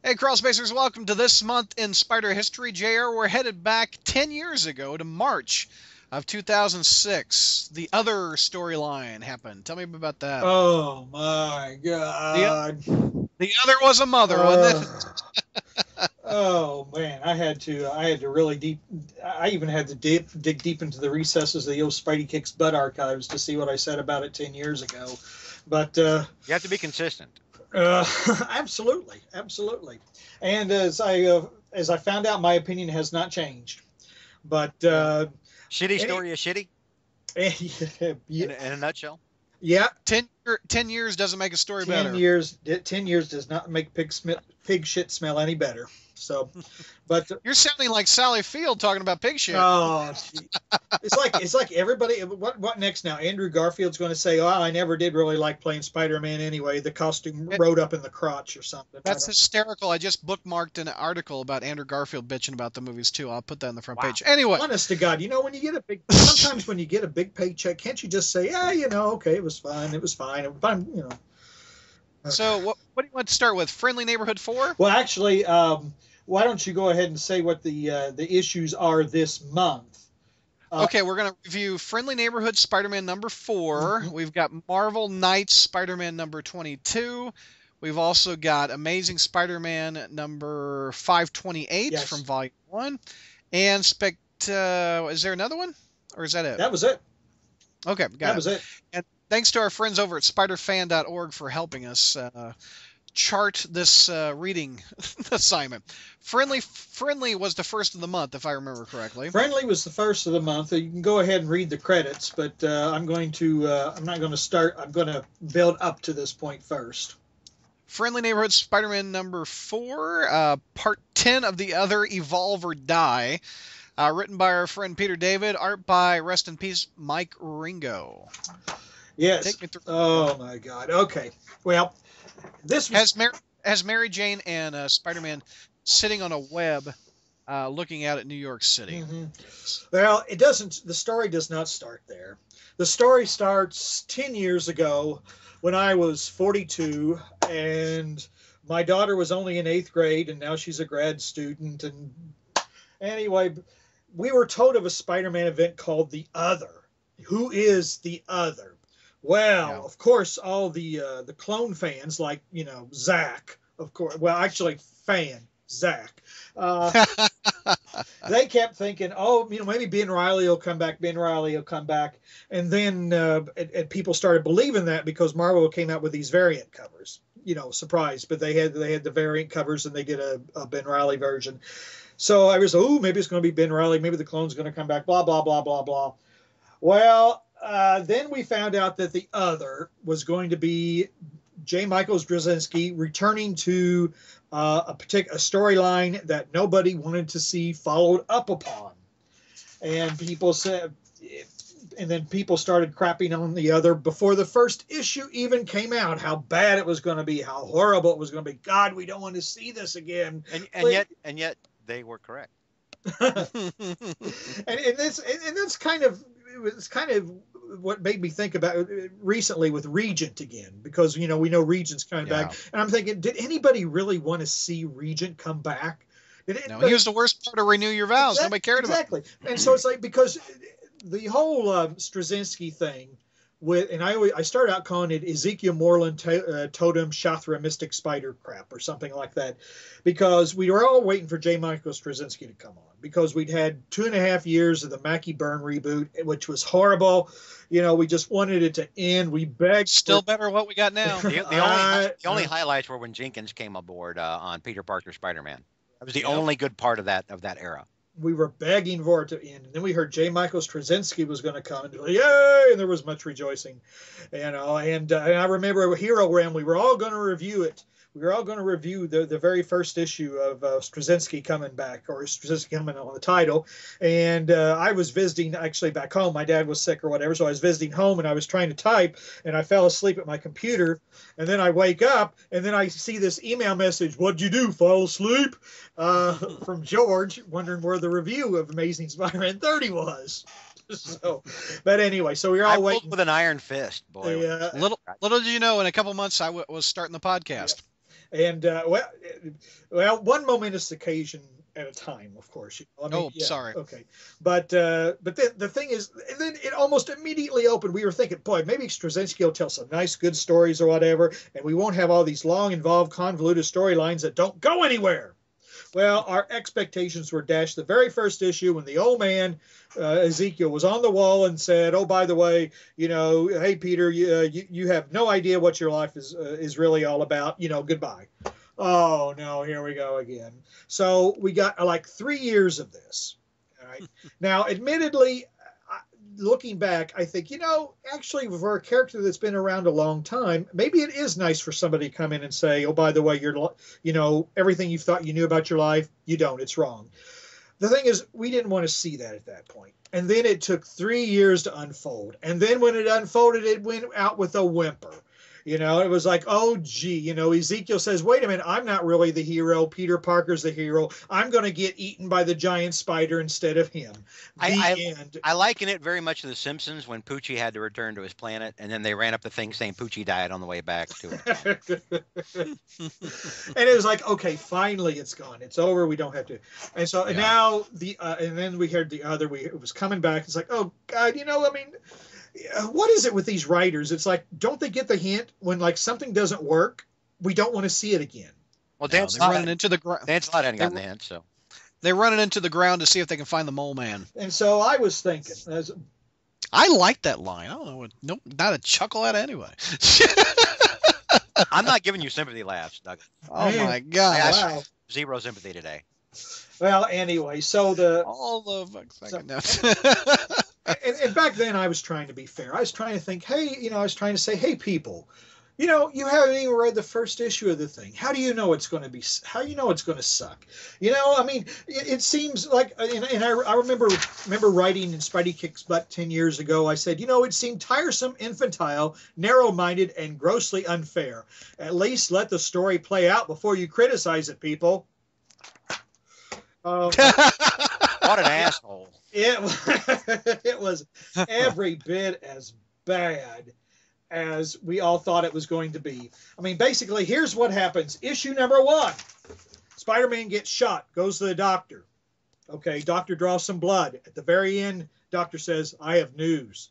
Hey, Crawl Spacers, welcome to This Month in Spider History. JR, we're headed back 10 years ago to March of 2006. The other storyline happened. Tell me about that. Oh my The, God. the other was a mother, wasn't it? Uh, oh man, I had to really I even had to dig deep into the recesses of the old Spidey Kicks butt archives to see what I said about it 10 years ago. But You have to be consistent. uh, absolutely, absolutely. And as I found out, my opinion has not changed. But Yeah. Shitty any, story is shitty yeah, in a nutshell. yeah, 10 years doesn't make a story 10 better. years 10 years does not make pig shit smell any better. So, but You're sounding like Sally Field talking about pig shit. oh, gee. It's like everybody. What next now? Andrew Garfield's going to say, "Oh, I never did really like playing Spider-Man anyway. The costume It- rode up in the crotch or something." that's hysterical. I just bookmarked an article about Andrew Garfield bitching about the movies, too. I'll put that on the front Wow. page. Anyway. Honest to God, when you get sometimes when you get a big paycheck, can't you just say, "Yeah, okay, it was fine, it was fine, So, what do you want to start with? Friendly Neighborhood 4? Well, actually, why don't you go ahead and say what the issues are this month? Okay, we're going to review Friendly Neighborhood Spider-Man number 4. Mhm. We've got Marvel Knights Spider-Man number 22. We've also got Amazing Spider-Man number 528 Yes, from Volume 1. And is there another one? Or is that it? that was it. Okay, That got it. was it. And thanks to our friends over at spiderfan.org for helping us chart this reading assignment. Friendly was the first of the month, if I remember correctly. Friendly was the first of the month. You can go ahead and read the credits, but I'm not going to start. I'm going to build up to this point first. Friendly Neighborhood Spider-Man number 4, part 10 of The Other Evolve or Die. Written by our friend Peter David, art by, rest in peace, Mike Ringo. Yes. Take me through. Oh my God. Okay. Well, this was Has Mary Jane and Spider-Man sitting on a web looking out at New York City. Mhm. Well, it doesn't. The story does not start there. The story starts 10 years ago when I was 42 and my daughter was only in eighth grade, and now she's a grad student. And anyway, we were told of a Spider-Man event called The Other. Who is The Other? Well, Yeah. of course, all the clone fans, like Zach, of course. Well, actually, fan Zach. Uh, they kept thinking, oh, maybe Ben Riley will come back. Ben Riley will come back, and then and people started believing that because Marvel came out with these variant covers. Surprise! But they had the variant covers, and they did a Ben Riley version. So I was, oh, maybe it's going to be Ben Riley. Maybe the clone's going to come back. Blah blah blah blah blah. Well, then we found out that the other was going to be J. Michael Straczynski returning to a storyline that nobody wanted to see followed up upon, and people said, and then people started crapping on the other before the first issue even came out. How bad it was going to be, how horrible it was going to be. God, we don't want to see this again. And yet they were correct. and that's kind of what made me think about recently with Regent again, because we know Regent's coming back, and I'm thinking, did anybody really want to see Regent come back? No, he was the worst part of Renew Your Vows. Nobody cared exactly. about And so it's like, because the whole Straczynski thing and I start out calling it Ezekiel Moreland Totem Shathra Mystic Spider crap or something like that, because we were all waiting for J. Michael Straczynski to come on, because we'd had 2.5 years of the Mackie Byrne reboot, which was horrible. We just wanted it to end. We begged. Still better what we got now. The only highlights were when Jenkins came aboard on Peter Parker Spider-Man. That was the only good part of that era. We were begging for it to end, and then we heard J. Michael Straczynski was going to come, and yay! And there was much rejoicing, And I remember Hero Realm. We were all going to review it. We were all going to review the very first issue of Straczynski coming back, or Straczynski coming on the title. And I was visiting actually back home. My dad was sick or whatever, so I was visiting home, and I was trying to type, and I fell asleep at my computer. And then I wake up, and then I see this email message: "What'd you do? Fall asleep?" From George, wondering where the review of Amazing Spider-Man 30 was. So, but anyway, so we were all waiting with an iron fist, boy. Yeah. Little did you know, in a couple months I was starting the podcast. And well, one momentous occasion at a time, of course. Sorry. Okay, but the thing is, and then it almost immediately opened. We were thinking, boy, maybe Straczynski will tell some nice, good stories or whatever, and we won't have all these long, involved, convoluted storylines that don't go anywhere. Well, our expectations were dashed the very first issue when the old man, Ezekiel, was on the wall and said, oh, by the way, hey, Peter, you have no idea what your life is really all about. Goodbye. Oh, no, here we go again. So we got like 3 years of this. All right. Now, admittedly, looking back, I think, actually for a character that's been around a long time, maybe it is nice for somebody to come in and say, oh, by the way, everything you thought you knew about your life, you don't. It's wrong. The thing is, we didn't want to see that at that point. And then it took 3 years to unfold. And then when it unfolded, it went out with a whimper. It was like, oh, gee, Ezekiel says, wait a minute, I'm not really the hero. Peter Parker's the hero. I'm going to get eaten by the giant spider instead of him. End. I liken it very much to The Simpsons when Poochie had to return to his planet, and then they ran up the thing saying Poochie died on the way back to it. And it was like, okay, finally it's gone. It's over. We don't have to. And so and now and then we heard it was coming back. It's like, oh, God, what is it with these writers? It's like, don't they get the hint when like something doesn't work? We don't want to see it again. Well, Dan Slott hadn't gotten the hint, so they're running into the ground to see if they can find the mole man. And so I was thinking, I like that line. I don't know, not a chuckle at it anyway. I'm not giving you sympathy laughs, Doug. Oh my God! Wow. Zero sympathy today. Well, anyway, so and back then I was trying to be fair. I was trying to think, hey, I was trying to say, hey, people, you haven't even read the first issue of the thing. How do you know it's going to be? How do you know it's going to suck? It seems like, and I remember writing in Spidey Kicks Butt 10 years ago. I said, it seemed tiresome, infantile, narrow-minded, and grossly unfair. At least let the story play out before you criticize it, people. What an asshole. It was every bit as bad as we all thought it was going to be. Basically, here's what happens. Issue number 1. Spider-Man gets shot, goes to the doctor. Okay, doctor draws some blood. At the very end, doctor says, I have news.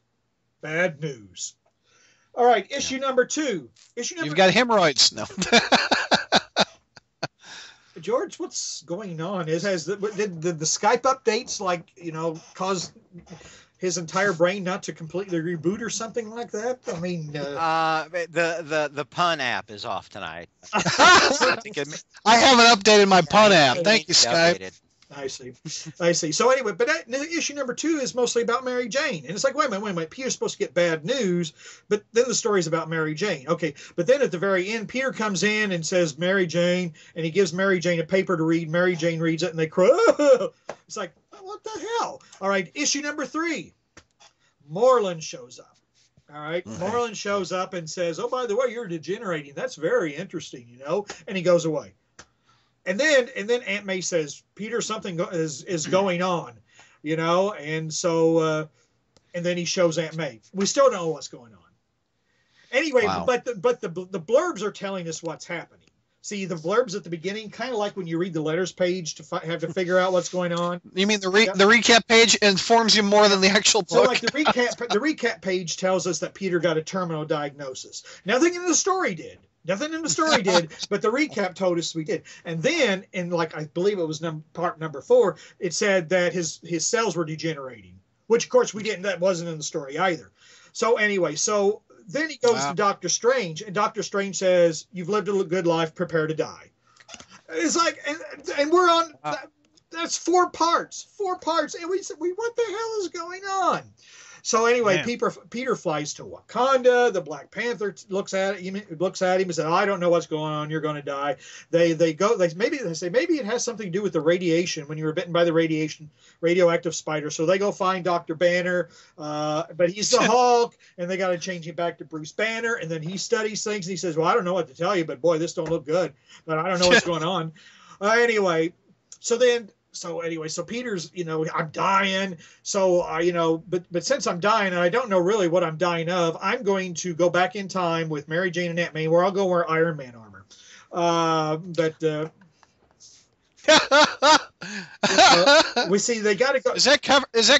Bad news. All right, issue number 2. You've got hemorrhoids. No. George, what's going on? Did the Skype updates cause his entire brain not to completely reboot or something like that? The pun app is off tonight. I haven't updated my pun app. Thank you, Skype. Updated. I see. So anyway, but issue number 2 is mostly about Mary Jane. And it's like, wait a minute. Peter's supposed to get bad news, but then the story's about Mary Jane. Okay, but then at the very end, Peter comes in and says, Mary Jane, and he gives Mary Jane a paper to read. Mary Jane reads it, and they cry. It's like, what the hell? All right, issue number 3. Moreland shows up. All right, Moreland shows up and says, oh, by the way, you're degenerating. That's very interesting, and he goes away. And then Aunt May says, Peter, something is going on, and so and then he shows Aunt May. We still don't know what's going on. Anyway, wow. but the blurbs are telling us what's happening. See, the blurbs at the beginning, kind of like when you read the letters page to have to figure out what's going on. You mean the recap page informs you more than the actual book? So, like the recap page tells us that Peter got a terminal diagnosis. Nothing in the story did. But the recap told us we did. And then, I believe it was part number 4, it said that his cells were degenerating, which, of course, we didn't. That wasn't in the story either. So, anyway, then he goes to Doctor Strange, and Doctor Strange says, you've lived a good life, prepare to die. It's like, and we're on, that's 4 parts, and we said, what the hell is going on? So anyway, Peter flies to Wakanda. The Black Panther looks at him and says, I don't know what's going on. You're going to die. They say maybe it has something to do with the radiation when you were bitten by the radioactive spider. So they go find Dr. Banner, but he's the Hulk, and they got to change him back to Bruce Banner. And then he studies things and he says, well, I don't know what to tell you, but boy, this don't look good. But I don't know what's going on. So Peter's, I'm dying. So, but since I'm dying and I don't know really what I'm dying of, I'm going to go back in time with Mary Jane and Aunt May, where I'll go wear Iron Man armor. But we see they got to go. Is that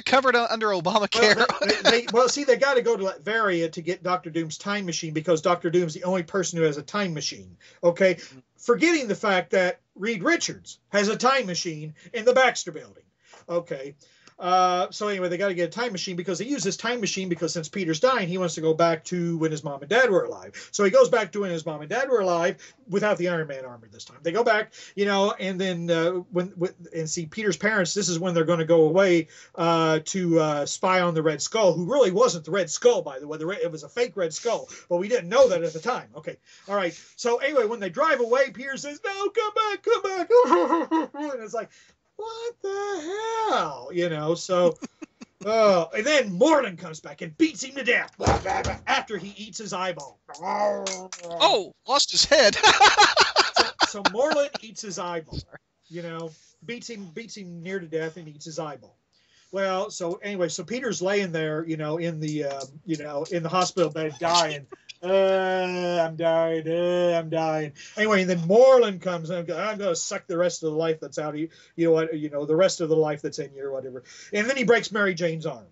covered under Obamacare? Well, see, they got to go to Latveria to get Doctor Doom's time machine because Doctor Doom's the only person who has a time machine. Okay, forgetting the fact that Reed Richards has a time machine in the Baxter Building. Okay. So anyway, they got to get a time machine because they use this time machine because since Peter's dying, he wants to go back to when his mom and dad were alive. So he goes back to when his mom and dad were alive without the Iron Man armor this time. They go back, and then and see Peter's parents. This is when they're going to go away to spy on the Red Skull, who really wasn't the Red Skull, by the way. It was a fake Red Skull, but we didn't know that at the time. Okay, all right. So anyway, when they drive away, Peter says, "No, come back, come back," and it's like, what the hell? So, and then Moreland comes back and beats him to death after he eats his eyeball. Oh, lost his head. so Moreland eats his eyeball, beats him near to death and eats his eyeball. Well, so anyway, so Peter's laying there, in the hospital bed dying. I'm dying. I'm dying. Anyway, and then Moreland comes and I'm going to suck the rest of the life that's out of you. The rest of the life that's in you or whatever. And then he breaks Mary Jane's arm.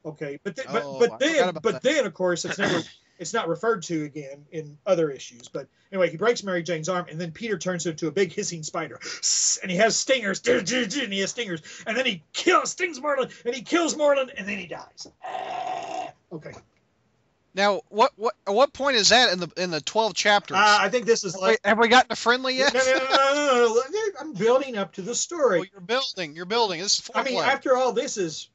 Okay, but then of course it's not referred to again in other issues. But anyway, he breaks Mary Jane's arm, and then Peter turns into a big hissing spider, and he has stingers, and then he stings Moreland, and he kills Moreland, and then he dies. Okay. Now, at what point is that in the 12 chapters? I think this is like. Have we gotten a friendly yet? No. I'm building up to the story. Well, you're building. This is foreplay. I mean, after all, this is.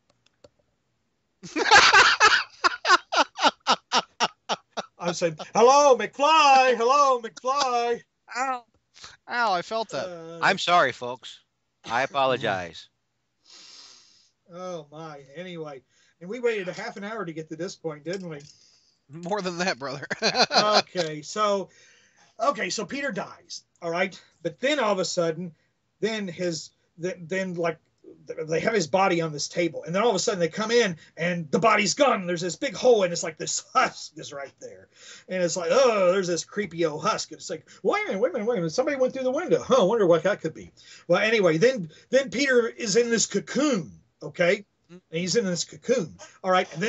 I said, "Hello, McFly. Hello, McFly." Ow! I felt that. I'm sorry, folks. I apologize. Oh my. Anyway, and we waited a half an hour to get to this point, didn't we? More than that, brother. Okay, so Peter dies, all right? But then all of a sudden, then they have his body on this table, and then all of a sudden they come in, and the body's gone. And there's this big hole, and it's like this husk is right there, and it's like, oh, there's this creepy old husk. It's like, wait a minute, somebody went through the window. I wonder what that could be. Well, anyway, then Peter is in this cocoon, okay? And he's in this cocoon, all right. And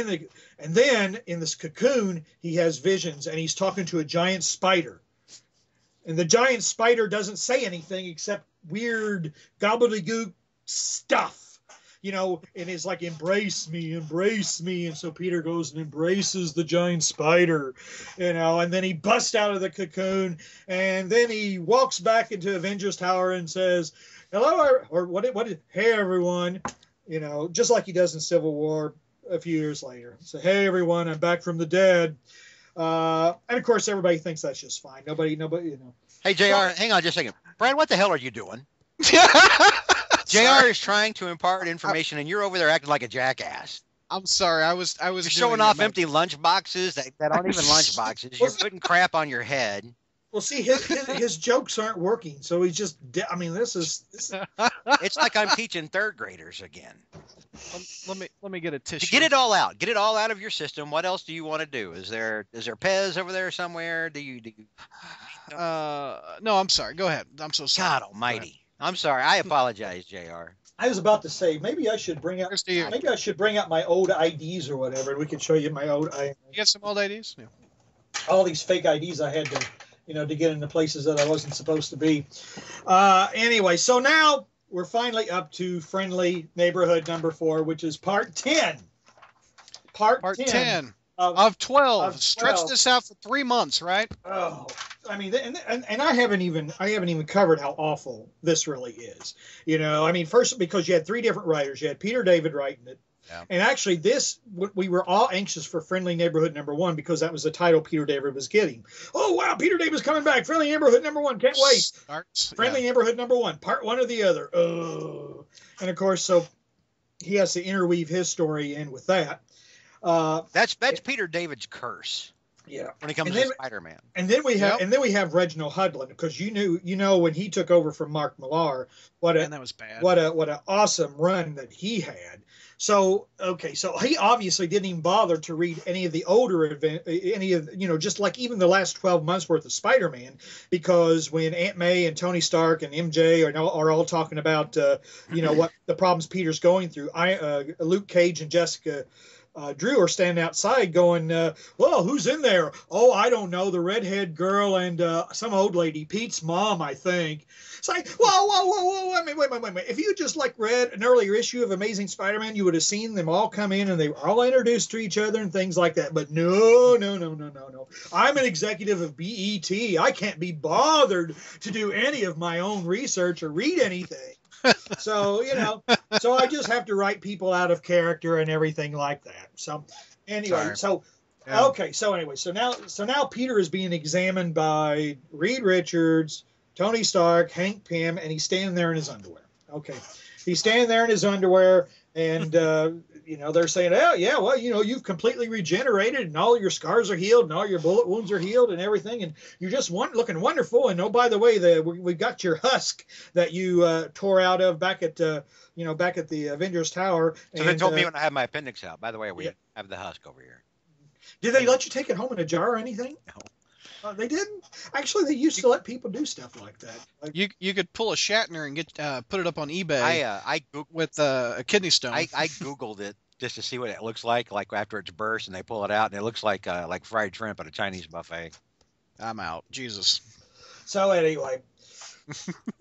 then in this cocoon, he has visions, and he's talking to a giant spider. And the giant spider doesn't say anything except weird gobbledygook stuff, and it's like, embrace me. And so Peter goes and embraces the giant spider, and then he busts out of the cocoon, and then he walks back into Avengers Tower and says, hello, hey, everyone. Just like he does in Civil War a few years later. So, hey, everyone, I'm back from the dead. And, of course, everybody thinks that's just fine. Nobody. Hey, JR, hang on just a second. Brad, what the hell are you doing? JR is trying to impart information, and you're over there acting like a jackass. I'm sorry. I was You're showing off empty lunch boxes that aren't even lunch boxes. You're putting crap on your head. Well, see, his jokes aren't working, so he's just. This is. It's like I'm teaching third graders again. Let me get a tissue. Get it all out. Get it all out of your system. What else do you want to do? Is there Pez over there somewhere? Do you? No, I'm sorry. Go ahead. I'm so sorry. God Almighty. I'm sorry. I apologize, JR. I was about to say maybe I should bring out my old IDs or whatever, and we could show you my old. You got some old IDs? Yeah. All these fake IDs I had to. To get into places that I wasn't supposed to be. Anyway, so now we're finally up to Friendly Neighborhood number 4, which is part 10. Part 10 of 12. Stretch this out for 3 months, right? Oh, I mean, and I haven't even covered how awful this really is. First because you had 3 different writers. You had Peter David writing it. Yeah. And actually, we were all anxious for Friendly Neighborhood number 1 because that was the title Peter David was getting. Oh, wow, Peter David's coming back. Friendly Neighborhood number 1. Can't wait. Friendly Neighborhood number 1, part 1 or the other. Oh. And, of course, so he has to interweave his story in with that. That's Peter David's curse. Yeah. When it comes to Spider-Man. And then we have Reginald Hudlin, because when he took over from Mark Millar, that was bad. What an awesome run that he had. So okay, so he obviously didn't even bother to read any of the older just like even the last 12 months worth of Spider-Man, because when Aunt May and Tony Stark and MJ are all talking about what the problems Peter's going through, Luke Cage and Jessica Drew are standing outside going, well, who's in there? Oh, I don't know, the redhead girl and some old lady, Pete's mom, I think. It's like, whoa, I mean, wait. If you just like read an earlier issue of Amazing Spider-Man, you would have seen them all come in and they were all introduced to each other and things like that. But no. I'm an executive of BET. I can't be bothered to do any of my own research or read anything. So I just have to write people out of character and everything like that. So anyway, so now Peter is being examined by Reed Richards, Tony Stark, Hank Pym, and he's standing there in his underwear. Okay, he's standing there in his underwear, and they're saying, oh yeah, well, you've completely regenerated, and all your scars are healed, and all your bullet wounds are healed, and everything, and you're just looking wonderful. And oh, by the way, we got your husk that you tore out of back at the Avengers Tower. So they told me when I had my appendix out. By the way, we have the husk over here. Did they let you take it home in a jar or anything? No. They didn't. Actually, they used to let people do stuff like that. You could pull a Shatner and get put it up on eBay. I with a kidney stone. I googled it just to see what it looks like after it's burst and they pull it out, and it looks like fried shrimp at a Chinese buffet. I'm out. Jesus. So anyway,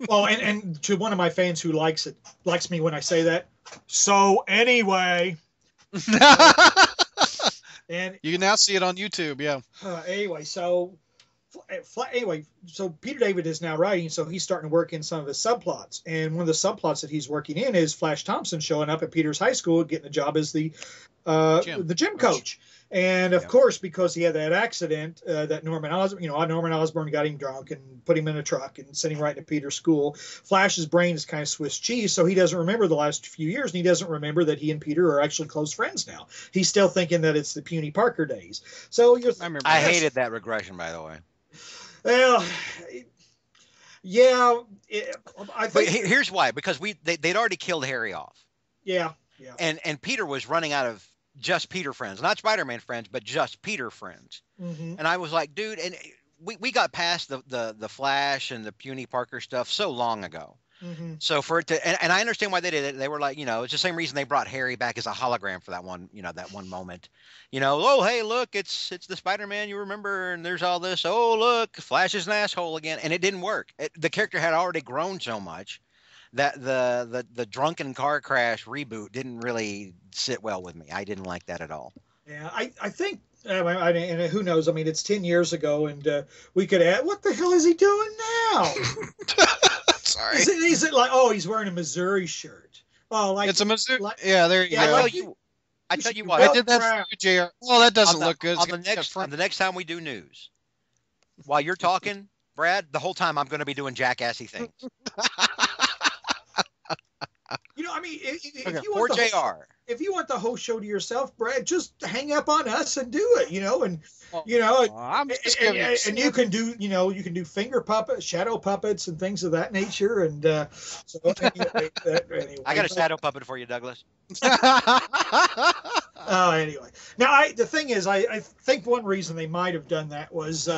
well, and to one of my fans who likes me when I say that. So anyway. And you can now see it on YouTube. Yeah. So Peter David is now writing, so he's starting to work in some of his subplots. And one of the subplots that he's working in is Flash Thompson showing up at Peter's high school, getting a job as the gym coach. And of course, because he had that accident, that Norman Osborn got him drunk and put him in a truck and sent him right to Peter's school. Flash's brain is kind of Swiss cheese, so he doesn't remember the last few years, and he doesn't remember that he and Peter are actually close friends now. He's still thinking that it's the puny Parker days. So I hated that regression, by the way. Well, yeah, I think. But here's why: because they'd already killed Harry off. Yeah. And Peter was running out of just Peter friends, not Spider-Man friends, but just Peter friends. Mm-hmm. And I was like, dude, and we got past the Flash and the puny Parker stuff so long ago. Mm-hmm. So for it to, and I understand why they did it. They were like, it's the same reason they brought Harry back as a hologram for that one moment. Oh, hey, look, it's the Spider-Man you remember, and there's all this. Oh, look, Flash is an asshole again, and it didn't work. The character had already grown so much that the drunken car crash reboot didn't really sit well with me. I didn't like that at all. Yeah, I think. And who knows? I mean, it's 10 years ago, and we could add. What the hell is he doing now? Sorry. Is it like? Oh, he's wearing a Missouri shirt. Oh, like it's a Missouri. Yeah, there you go. I tell you what. I did that for you, JR. Well, that doesn't look good. On the next time we do news, while you're talking, Brad, the whole time I'm going to be doing jackassy things. I mean, if you want the whole show to yourself, Brad, just hang up on us and do it. And you can do finger puppets, shadow puppets, and things of that nature. And so anyway, I got a shadow puppet for you, Douglas. Anyway, now the thing is, I think one reason they might have done that was.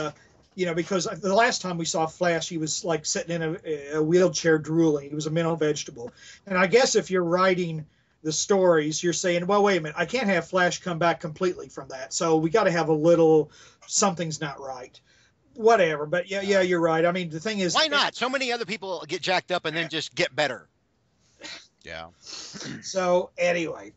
Because the last time we saw Flash, he was like sitting in a wheelchair drooling. He was a mental vegetable. And I guess if you're writing the stories, you're saying, well, wait a minute, I can't have Flash come back completely from that. So we got to have a little, something's not right. Whatever. But yeah, you're right. I mean, the thing is. Why not? So many other people get jacked up and then just get better. Yeah. So anyway.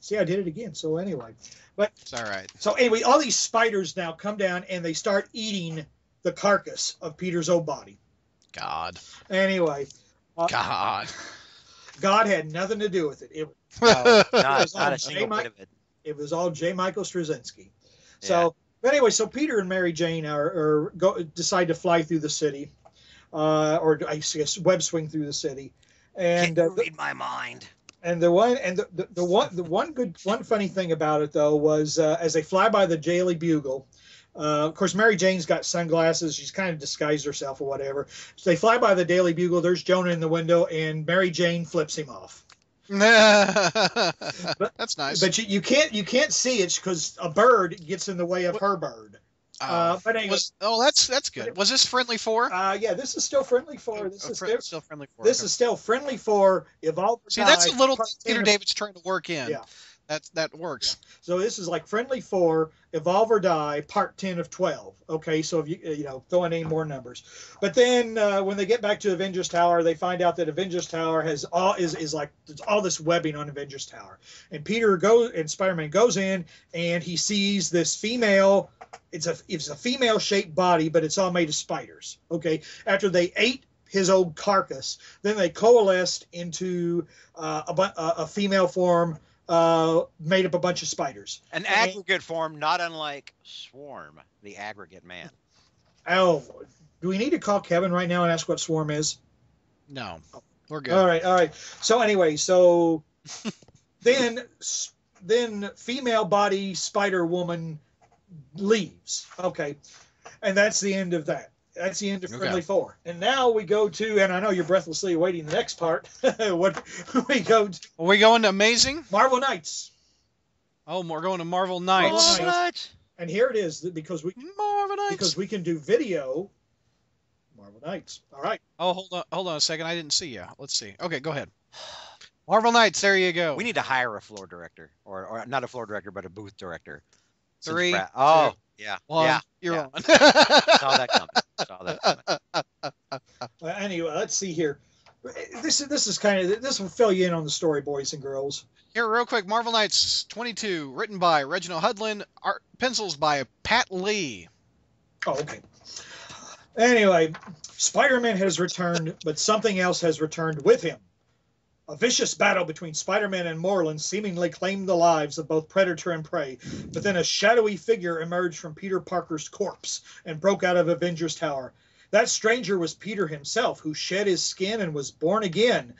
See, I did it again. So anyway. But it's all right. So anyway, all these spiders now come down and they start eating the carcass of Peter's old body. God. Anyway. God had nothing to do with it. Not a single bit of it. It was all J. Michael Straczynski. So, but anyway, so Peter and Mary Jane decide to fly through the city, or I guess web swing through the city, and read my mind. And the one funny thing about it though was as they fly by the Daily Bugle, of course Mary Jane's got sunglasses. She's kind of disguised herself or whatever. So they fly by the Daily Bugle. There's Jonah in the window, and Mary Jane flips him off. That's nice. But you can't see it because a bird gets in the way of her bird. But anyway, that's good. Was this friendly for? Yeah, this is still friendly for. This is still friendly for. This is still friendly for Evolve or See, Die. that's a little Peter David's trying to work in. Yeah. That works. Yeah. So this is like friendly for Evolve or Die, part 10 of 12. Okay, so if you throw in any more numbers, but then when they get back to Avengers Tower, they find out that Avengers Tower has is like there's all this webbing on Avengers Tower, and Spider-Man goes in and he sees this female. It's a female shaped body, but it's all made of spiders. Okay, after they ate his old carcass, then they coalesced into a female form. Made up a bunch of spiders. An aggregate form, not unlike Swarm, the aggregate man. Oh, do we need to call Kevin right now and ask what Swarm is? No, we're good. All right. So anyway, then female body Spider Woman leaves. Okay, and that's the end of that. That's the end of Friendly Four. And now we go to, and I know you're breathlessly awaiting the next part. What we go to? Are we going to Amazing? Marvel Knights. Oh, we're going to Marvel Knights. And here it is because we can do video. Marvel Knights. All right. Oh, hold on a second. I didn't see you. Let's see. Okay, go ahead. Marvel Knights. There you go. We need to hire a floor director, or not a floor director, but a booth director. 3, 2, yeah, 1. Yeah, you're yeah. on. Saw that coming. Well, anyway, let's see here. This will fill you in on the story, boys and girls. Here, real quick. Marvel Knights 22, written by Reginald Hudlin, pencils by Pat Lee. Oh, okay. Anyway, Spider-Man has returned, but something else has returned with him. A vicious battle between Spider-Man and Morlun seemingly claimed the lives of both Predator and Prey, but then a shadowy figure emerged from Peter Parker's corpse and broke out of Avengers Tower. That stranger was Peter himself, who shed his skin and was born again.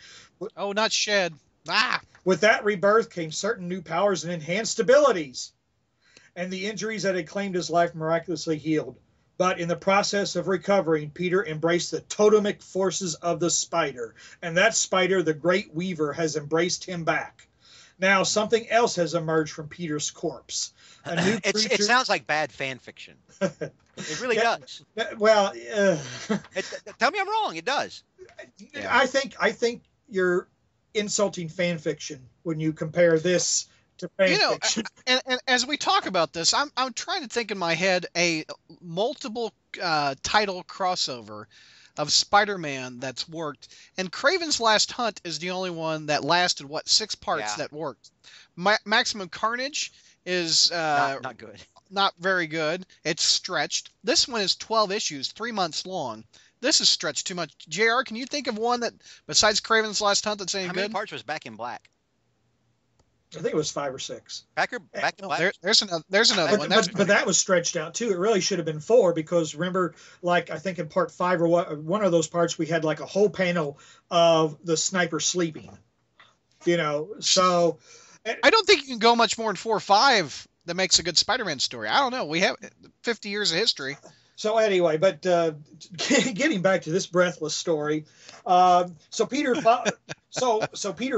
Oh, not shed. With that rebirth came certain new powers and enhanced abilities, and the injuries that had claimed his life miraculously healed. But in the process of recovering, Peter embraced the totemic forces of the spider. And that spider, the Great Weaver, has embraced him back. Now, something else has emerged from Peter's corpse. A new creature... It sounds like bad fan fiction. It really does. Well... tell me I'm wrong. It does. Yeah. I think you're insulting fan fiction when you compare this... and as we talk about this, I'm trying to think in my head a multiple title crossover of Spider-Man that's worked, and Kraven's Last Hunt is the only one that lasted 6 parts that worked. Maximum Carnage is not good, not very good. It's stretched. This one is 12 issues, 3 months long. This is stretched too much. JR, can you think of one that besides Kraven's Last Hunt that's any good? How many parts was Back in Black? I think it was 5 or 6. Back in Black. There's another one. But that was stretched out too. It really should have been 4 because remember, like I think in part 5 or one of those parts, we had like a whole panel of the sniper sleeping. So I don't think you can go much more than 4 or 5 that makes a good Spider-Man story. I don't know. We have 50 years of history. So anyway, but getting back to this breathless story, so Peter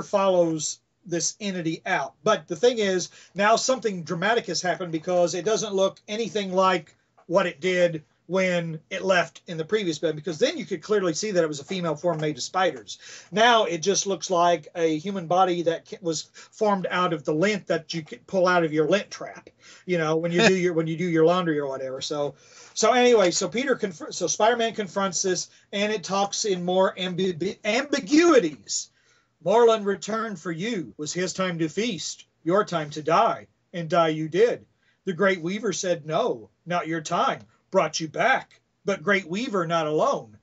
follows this entity out. But the thing is, now something dramatic has happened because it doesn't look anything like what it did when it left in the previous bed, because then you could clearly see that it was a female form made of spiders. Now it just looks like a human body that was formed out of the lint that you could pull out of your lint trap, when you do your laundry or whatever. So anyway, so Spider-Man confronts this, and it talks in more ambiguities. Morlun returned for you. Was his time to feast, your time to die, and die you did. The Great Weaver said, no, not your time, brought you back. But Great Weaver not alone.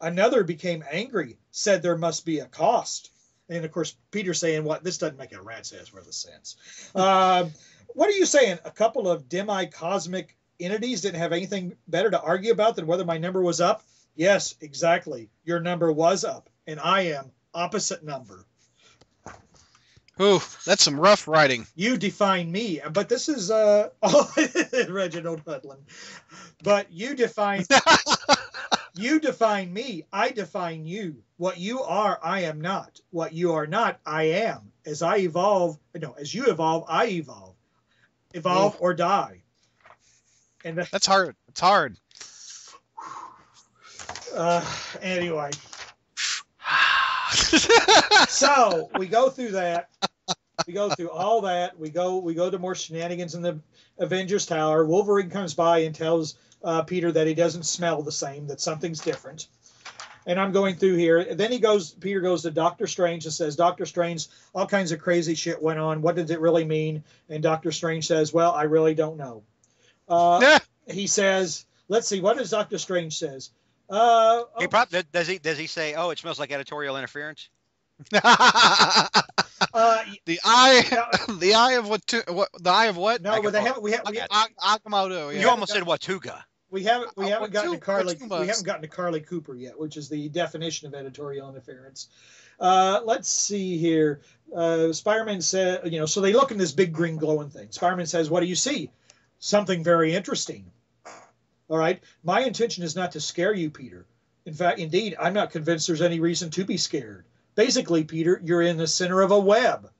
Another became angry, said there must be a cost. And of course, Peter saying, what? This doesn't make a rat's ass worth of sense. What are you saying? A couple of demi-cosmic entities didn't have anything better to argue about than whether my number was up? Yes, exactly. Your number was up, and I am opposite number. Ooh, that's some rough writing. You define me, but this is Reginald Hudlin. But you define You define me, I define you. What you are, I am not. What you are not, I am. As you evolve, I evolve. Evolve or die. And that's hard. It's hard. Anyway. So we go through that. We go through all that. We go to more shenanigans in the Avengers Tower. Wolverine comes by and tells Peter that he doesn't smell the same, that something's different. And I'm going through here. And then Peter goes to Doctor Strange and says, Doctor Strange, all kinds of crazy shit went on. What does it really mean? And Doctor Strange says, well, I really don't know. He says, let's see, what does Doctor Strange says? Does he say, oh, it smells like editorial interference? The eye of what? The eye of what? No, but Akamoto. Yeah. You almost said Watuga. We haven't gotten to Carly Cooper yet, which is the definition of editorial interference. Let's see here. Spider-Man said, so they look in this big green glowing thing. Spider-Man says, what do you see? Something very interesting. All right. My intention is not to scare you, Peter. In fact, indeed, I'm not convinced there's any reason to be scared. Basically, Peter, you're in the center of a web,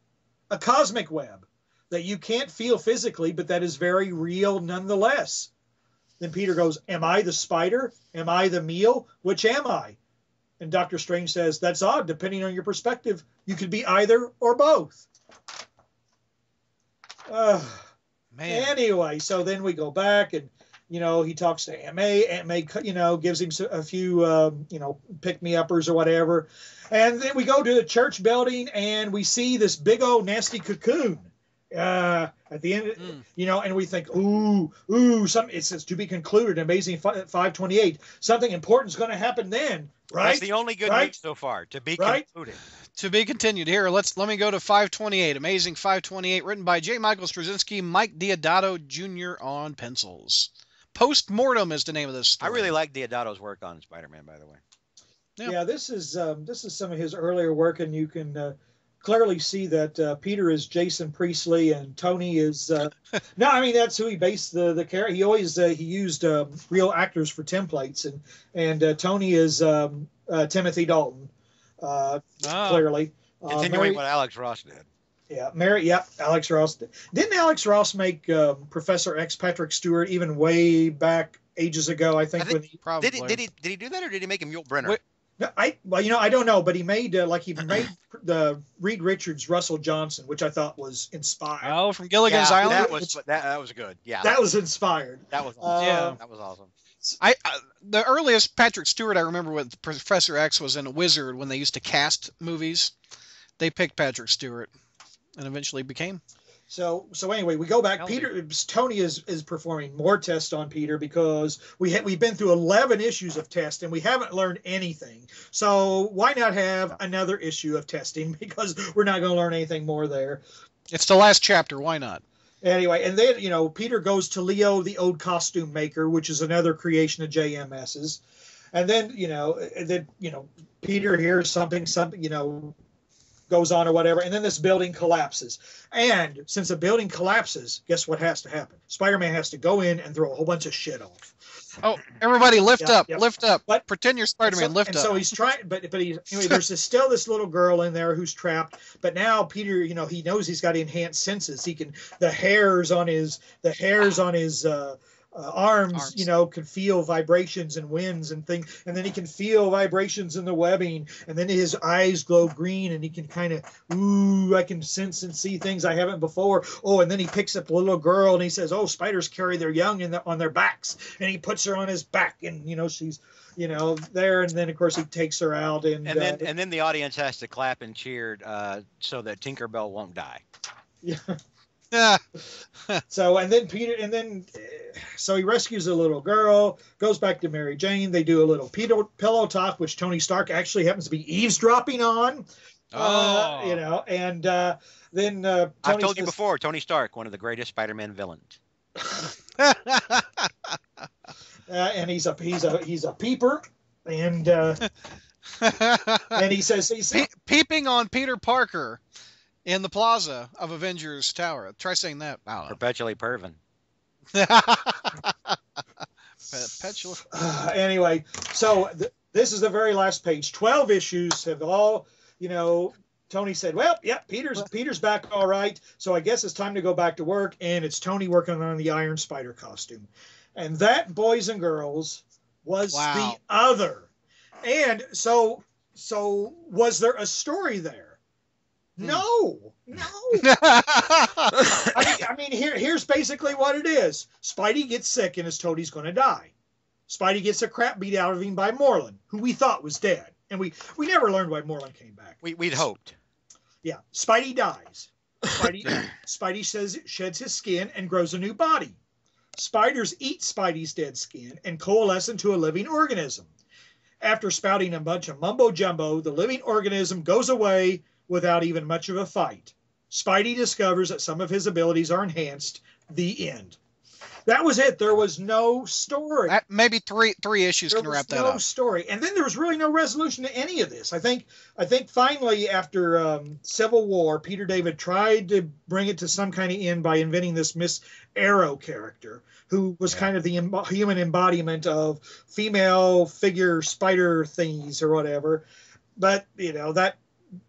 a cosmic web that you can't feel physically, but that is very real nonetheless. Then Peter goes, am I the spider? Am I the meal? Which am I? And Doctor Strange says, that's odd. Depending on your perspective, you could be either or both. Man. Anyway, so then we go back and, he talks to Aunt May. Aunt May, gives him a few, pick-me-uppers or whatever. And then we go to the church building and we see this big old nasty cocoon. At the end, and we think, it says to be concluded, Amazing 528. Something important is going to happen then, right? That's the only good news so far. To be concluded. To be continued. Here, let me go to 528. Amazing 528, written by J. Michael Straczynski, Mike Deodato Jr. on pencils. Post-mortem is the name of this story. I really like Deodato's work on Spider-Man, by the way. Yeah, this is some of his earlier work, and you can clearly see that Peter is Jason Priestley and Tony is that's who he based the character. He always he used real actors for templates, and Tony is Timothy Dalton. Clearly, continuing what Alex Ross did. Yeah, Alex Ross did. Didn't Alex Ross make Professor X Patrick Stewart even way back ages ago? I think when he probably did he do that, or did he make him Yul Brynner? No, I don't know, but he made the Reed Richards Russell Johnson, which I thought was inspired. Oh, from Gilligan's Island. That was good. Yeah, that was inspired. That was awesome. That was awesome. The earliest Patrick Stewart I remember with Professor X was in A Wizard when they used to cast movies. They picked Patrick Stewart, and eventually became. So anyway, we go back. Tony is performing more tests on Peter because we've been through 11 issues of tests and we haven't learned anything. So why not have another issue of testing, because we're not going to learn anything more there. It's the last chapter. Why not? Anyway, and then Peter goes to Leo, the old costume maker, which is another creation of JMS's, and then Peter hears something goes on or whatever, and then this building collapses. And since the building collapses, guess what has to happen? Spider-Man has to go in and throw a whole bunch of shit off. Oh, everybody lift up. But pretend you're Spider-Man, lift up. So he's trying, there's still this little girl in there who's trapped, but now Peter, he knows he's got enhanced senses. The hairs on his arms, can feel vibrations and winds and things, and then he can feel vibrations in the webbing, and then his eyes glow green, and he can kind of, I can sense and see things I haven't before. Oh, and then he picks up the little girl, and he says, oh, spiders carry their young on their backs, and he puts her on his back, and she's there, and then of course he takes her out, and then the audience has to clap and cheer so that Tinkerbell won't die. Yeah. So he rescues a little girl, goes back to Mary Jane. They do a little pillow talk, which Tony Stark actually happens to be eavesdropping on. Then Tony I've told you before, Tony Stark, one of the greatest Spider-Man villains. And he's a peeper, and and he says peeping on Peter Parker in the plaza of Avengers Tower. Try saying that. Perpetually Pervin. Petulant. Anyway, so this is the very last page. 12 issues have all, Tony said, well, yeah, Peter's back all right. So I guess it's time to go back to work. And it's Tony working on the Iron Spider costume. And that, boys and girls, was the other. And so was there a story there? No. I mean, here's basically what it is. Spidey gets sick and is told he's going to die. Spidey gets the crap beat out of him by Moreland, who we thought was dead. And we never learned why Moreland came back. We'd hoped. Yeah. Spidey dies. Spidey sheds his skin and grows a new body. Spiders eat Spidey's dead skin and coalesce into a living organism. After spouting a bunch of mumbo-jumbo, the living organism goes away without even much of a fight. Spidey discovers that some of his abilities are enhanced. The end. That was it. There was no story. Maybe three issues can wrap that up. No story. And then there was really no resolution to any of this. I think finally after Civil War, Peter David tried to bring it to some kind of end by inventing this Miss Arrow character, who was kind of the human embodiment of female figure spider thingies or whatever. But, that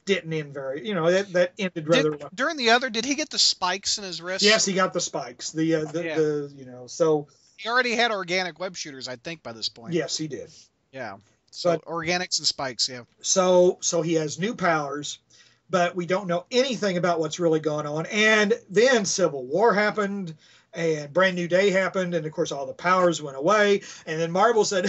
didn't end that ended rather well. During the other, did he get the spikes in his wrist? Yes, he got the spikes. So he already had organic web shooters, I think, by this point. Yes, he did. Yeah. So organics and spikes, yeah. So he has new powers, but we don't know anything about what's really going on. And then Civil War happened, and Brand New Day happened, and of course all the powers went away. And then Marvel said,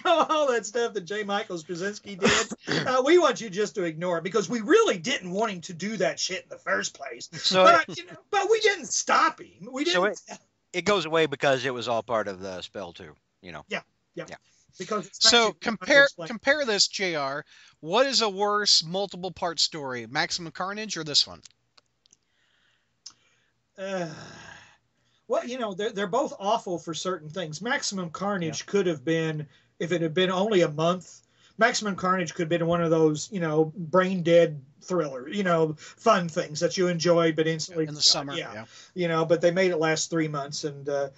all that stuff that J. Michael Straczynski did, we want you just to ignore it, because we really didn't want him to do that shit in the first place. So but we didn't stop him. We didn't. So it goes away because it was all part of the spell too. Yeah. Because compare this, JR. What is a worse multiple part story, Maximum Carnage or this one? Well, they're both awful for certain things. Maximum Carnage could have been, if it had been only a month, Maximum Carnage could have been one of those, brain dead thriller, fun things that you enjoyed but instantly in the summer. Yeah. But they made it last 3 months, but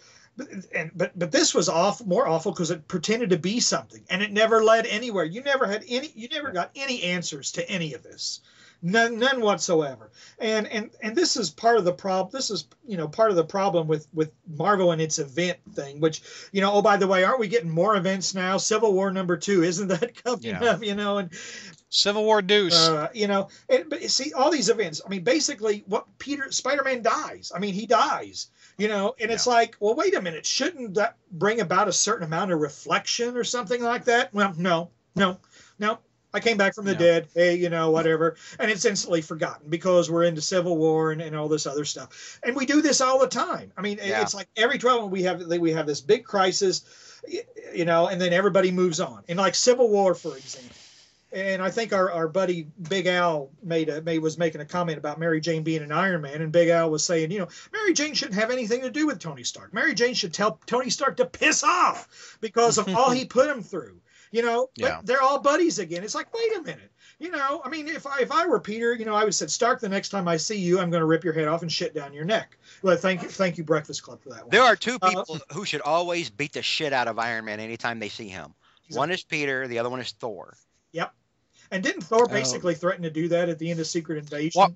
this was more awful because it pretended to be something and it never led anywhere. You never got any answers to any of this. None whatsoever. And this is part of the problem. This is, part of the problem with Marvel and its event thing, which, oh, by the way, aren't we getting more events now? Civil War #2, isn't that coming up, and Civil War Deuce. But see, all these events, I mean, basically Spider-Man dies. I mean, he dies, and it's like, well, wait a minute. Shouldn't that bring about a certain amount of reflection or something like that? Well, no. I came back from the dead, hey, whatever. And it's instantly forgotten because we're into Civil War and all this other stuff. And we do this all the time. I mean, it's like every trouble we have this big crisis, and then everybody moves on. And like Civil War, for example. And I think our buddy Big Al was making a comment about Mary Jane being an Iron Man. And Big Al was saying, Mary Jane shouldn't have anything to do with Tony Stark. Mary Jane should tell Tony Stark to piss off because of all he put him through. But they're all buddies again. It's like, wait a minute. I mean, if I were Peter, I would have said, Stark, the next time I see you, I'm going to rip your head off and shit down your neck. Well, thank you, Breakfast Club, for that one. There are two people who should always beat the shit out of Iron Man anytime they see him. Exactly. One is Peter, the other one is Thor. Yep. And didn't Thor basically threaten to do that at the end of Secret Invasion? Well,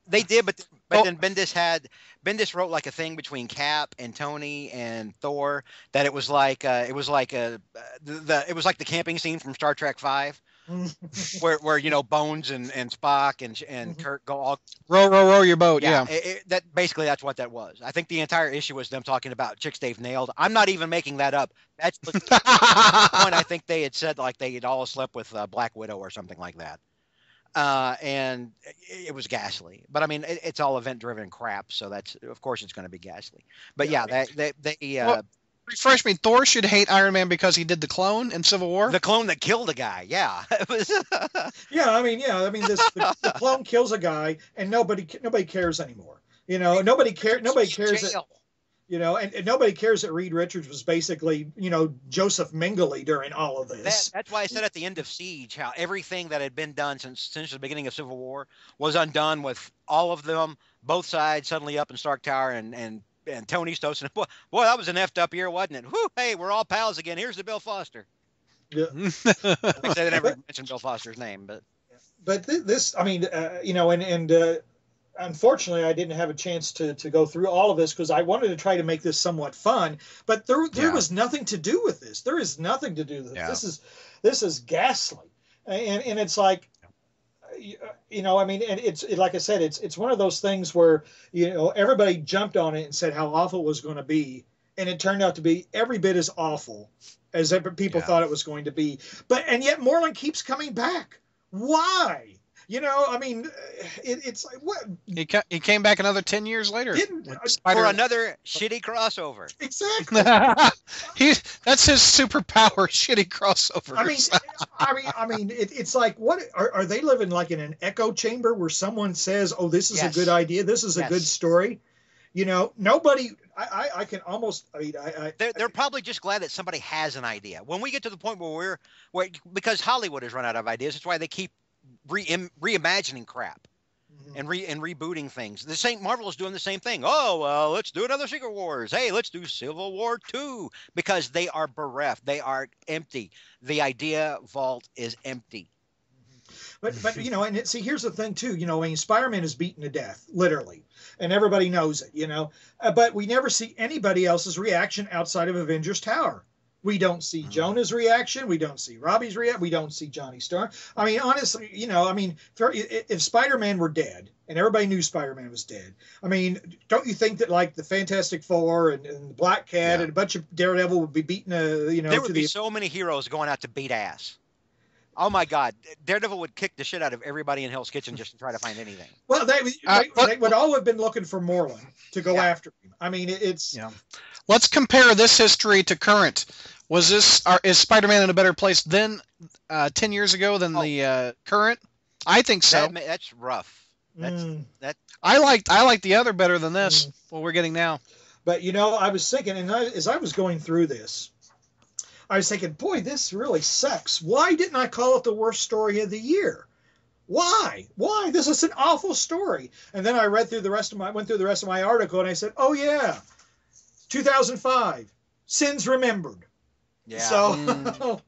they did, but then Bendis wrote like a thing between Cap and Tony and Thor that it was like the camping scene from Star Trek V, where Bones and Spock and Kirk go all row your boat. Yeah, that's what that was. I think the entire issue was them talking about chicks they've nailed. I'm not even making that up. That's the point. I think they had said like they had all slept with Black Widow or something like that. And it was ghastly, but I mean, it's all event-driven crap, so that's of course it's going to be ghastly. But refresh me. Thor should hate Iron Man because he did the clone in Civil War. The clone that killed a guy. Yeah, it was. The clone kills a guy, and nobody cares anymore. Nobody cares. And nobody cares that Reed Richards was basically, Joseph Mengele during all of this. That's why I said at the end of Siege how everything that had been done since the beginning of Civil War was undone with all of them, both sides suddenly up in Stark Tower and and Tony's toasting. Boy, that was an effed up year, wasn't it? Whew, hey, we're all pals again. Here's the Bill Foster. Yeah. They never mentioned Bill Foster's name, but this, I mean, unfortunately, I didn't have a chance to go through all of this because I wanted to try to make this somewhat fun. But there was nothing to do with this. There is nothing to do with this. Yeah. This is ghastly, and it's like, I mean, and it's like I said, it's one of those things where everybody jumped on it and said how awful it was going to be, and it turned out to be every bit as awful as people thought it was going to be. And yet Moreland keeps coming back. Why? I mean, it's like what he came back another 10 years later for another shitty crossover. Exactly. That's his superpower, shitty crossover. I mean, it's like what are they living like in an echo chamber where someone says, "Oh, this is a good idea. This is a good story." Nobody. I can almost. I mean, they're probably just glad that somebody has an idea. When we get to the point where because Hollywood has run out of ideas, that's why they keep reimagining crap and rebooting things. Marvel is doing the same thing. Oh, well, let's do another Secret Wars. Hey, let's do Civil War 2 because they are bereft. They are empty. The idea vault is empty. But and see, here's the thing too. I mean, Spider-Man is beaten to death, literally, and everybody knows it. But we never see anybody else's reaction outside of Avengers Tower. We don't see Jonah's reaction. We don't see Robbie's reaction. We don't see Johnny Storm. I mean, honestly, if Spider-Man were dead and everybody knew Spider-Man was dead, I mean, don't you think that like the Fantastic Four and the Black Cat and a bunch of Daredevil would be beating there would be so many heroes going out to beat ass. Oh my God, Daredevil would kick the shit out of everybody in Hell's Kitchen just to try to find anything. Well, they would all have been looking for Moreland to go after him. I mean, it's. Yeah. Let's compare this history to current. Is Spider-Man in a better place than 10 years ago than the current? I think so. That's rough. I like the other better than this. What we're getting now. But I was thinking, and as I was going through this, I was thinking, boy, this really sucks. Why didn't I call it the worst story of the year? Why? This is an awful story. And then I went through the rest of my article, and I said, oh yeah, 2005, Sins Remembered. Yeah. So,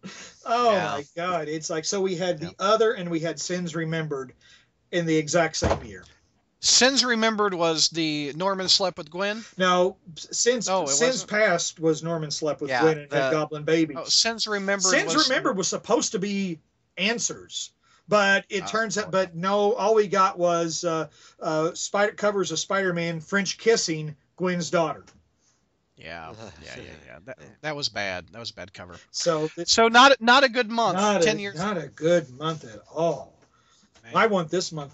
my God, it's like we had the other, and we had Sins Remembered in the exact same year. Sins Remembered was the Norman slept with Gwen? No, Sins Past was Norman slept with Gwen and had Goblin babies. Oh, Sins Remembered was supposed to be Answers, but it turns out, but no, all we got was covers of Spider-Man French kissing Gwen's daughter. Yeah. That was bad. That was a bad cover. So not a good month. 10 years. Not a good month at all. Man. I want this month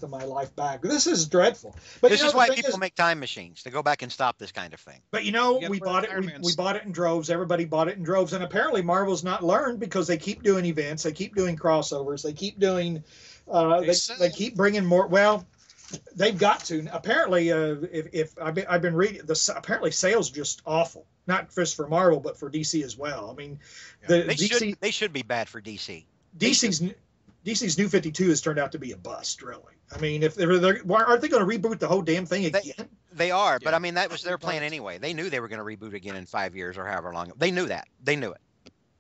of my life back. This is dreadful. But this is why people make time machines to go back and stop this kind of thing. But we bought it. We bought it in droves. Everybody bought it in droves, and apparently Marvel's not learned because they keep doing events, they keep doing crossovers, they keep doing, they keep bringing more. Well, they've got to. Apparently, if I've been reading this, apparently sales are just awful. Not just for Marvel, but for DC as well. I mean, they should be bad for DC. DC's New 52 has turned out to be a bust, really. I mean, if aren't they going to reboot the whole damn thing again? They are, but I mean, that was their plan anyway. They knew they were going to reboot again in 5 years or however long. They knew that. They knew it.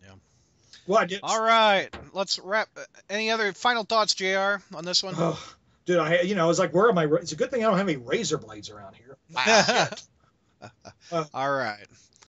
Yeah. Well, I did. All right, let's wrap. Any other final thoughts, JR, on this one? Oh, dude, I was like, where are my? It's a good thing I don't have any razor blades around here. Wow. All right.